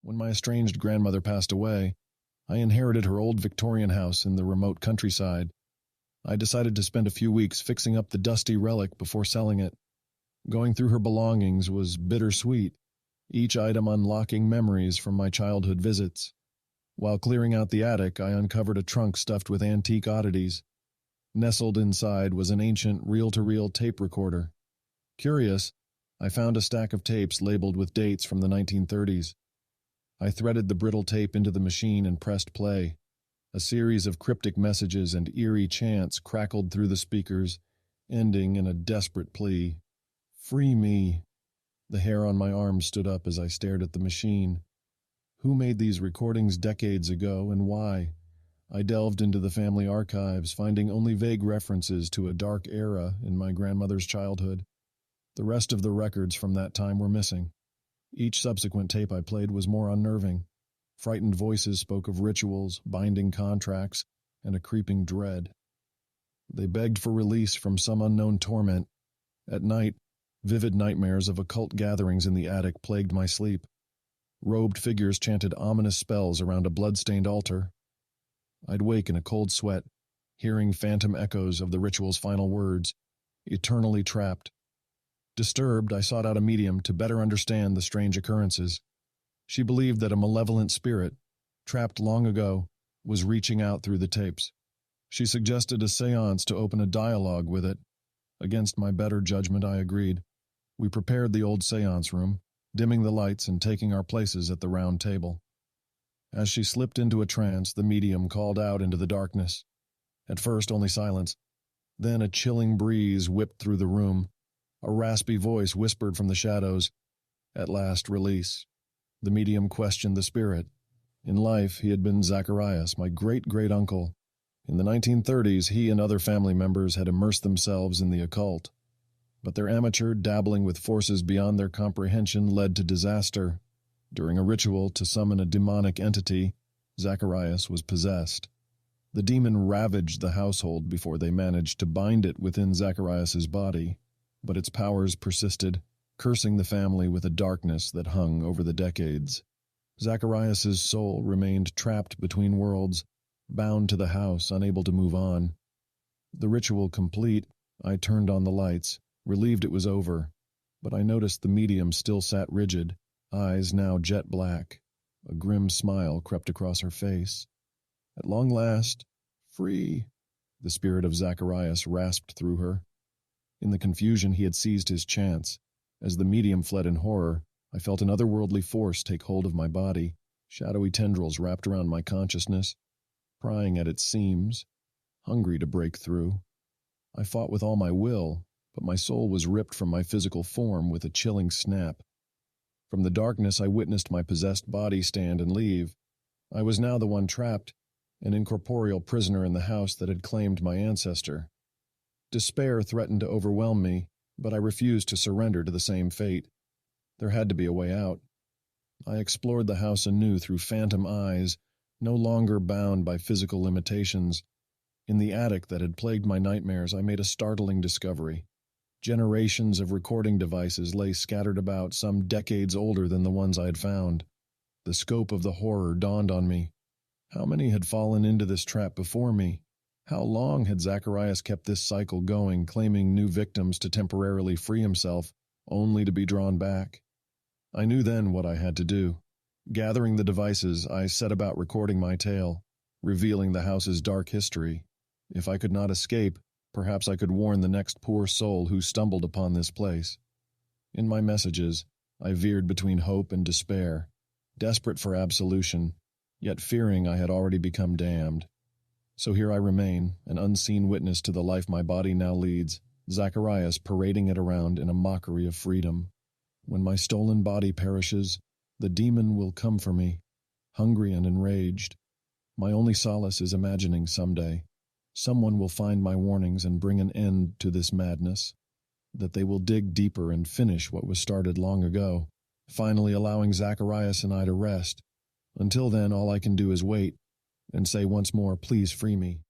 When my estranged grandmother passed away, I inherited her old Victorian house in the remote countryside. I decided to spend a few weeks fixing up the dusty relic before selling it. Going through her belongings was bittersweet, each item unlocking memories from my childhood visits. While clearing out the attic, I uncovered a trunk stuffed with antique oddities. Nestled inside was an ancient reel-to-reel tape recorder. Curious, I found a stack of tapes labeled with dates from the 1930s. I threaded the brittle tape into the machine and pressed play. A series of cryptic messages and eerie chants crackled through the speakers, ending in a desperate plea. "Free me." The hair on my arm stood up as I stared at the machine. Who made these recordings decades ago, and why? I delved into the family archives, finding only vague references to a dark era in my grandmother's childhood. The rest of the records from that time were missing. Each subsequent tape I played was more unnerving. Frightened voices spoke of rituals, binding contracts, and a creeping dread. They begged for release from some unknown torment. At night, vivid nightmares of occult gatherings in the attic plagued my sleep. Robed figures chanted ominous spells around a blood-stained altar. I'd wake in a cold sweat, hearing phantom echoes of the ritual's final words, "Eternally trapped." Disturbed, I sought out a medium to better understand the strange occurrences. She believed that a malevolent spirit, trapped long ago, was reaching out through the tapes. She suggested a seance to open a dialogue with it. Against my better judgment, I agreed. We prepared the old seance room, dimming the lights and taking our places at the round table. As she slipped into a trance, the medium called out into the darkness. At first, only silence. Then a chilling breeze whipped through the room. A raspy voice whispered from the shadows. At last, release. The medium questioned the spirit. In life, he had been Zacharias, my great-great-uncle. In the 1930s, he and other family members had immersed themselves in the occult. But their amateur dabbling with forces beyond their comprehension led to disaster. During a ritual to summon a demonic entity, Zacharias was possessed. The demon ravaged the household before they managed to bind it within Zacharias's body, but its powers persisted, cursing the family with a darkness that hung over the decades. Zacharias's soul remained trapped between worlds, bound to the house, unable to move on. The ritual complete, I turned on the lights, relieved it was over, but I noticed the medium still sat rigid, eyes now jet black. A grim smile crept across her face. At long last, free, the spirit of Zacharias rasped through her. In the confusion, he had seized his chance. As the medium fled in horror, I felt an otherworldly force take hold of my body. Shadowy tendrils wrapped around my consciousness, prying at its seams, hungry to break through. I fought with all my will, but my soul was ripped from my physical form with a chilling snap. From the darkness, I witnessed my possessed body stand and leave. I was now the one trapped, an incorporeal prisoner in the house that had claimed my ancestor. Despair threatened to overwhelm me, but I refused to surrender to the same fate. There had to be a way out. I explored the house anew through phantom eyes, no longer bound by physical limitations. In the attic that had plagued my nightmares, I made a startling discovery. Generations of recording devices lay scattered about, some decades older than the ones I had found. The scope of the horror dawned on me. How many had fallen into this trap before me? How long had Zacharias kept this cycle going, claiming new victims to temporarily free himself, only to be drawn back? I knew then what I had to do. Gathering the devices, I set about recording my tale, revealing the house's dark history. If I could not escape, perhaps I could warn the next poor soul who stumbled upon this place. In my messages, I veered between hope and despair, desperate for absolution, yet fearing I had already become damned. So here I remain, an unseen witness to the life my body now leads, Zacharias parading it around in a mockery of freedom. When my stolen body perishes, the demon will come for me, hungry and enraged. My only solace is imagining someday someone will find my warnings and bring an end to this madness, that they will dig deeper and finish what was started long ago, finally allowing Zacharias and I to rest. Until then, all I can do is wait and say once more, please free me.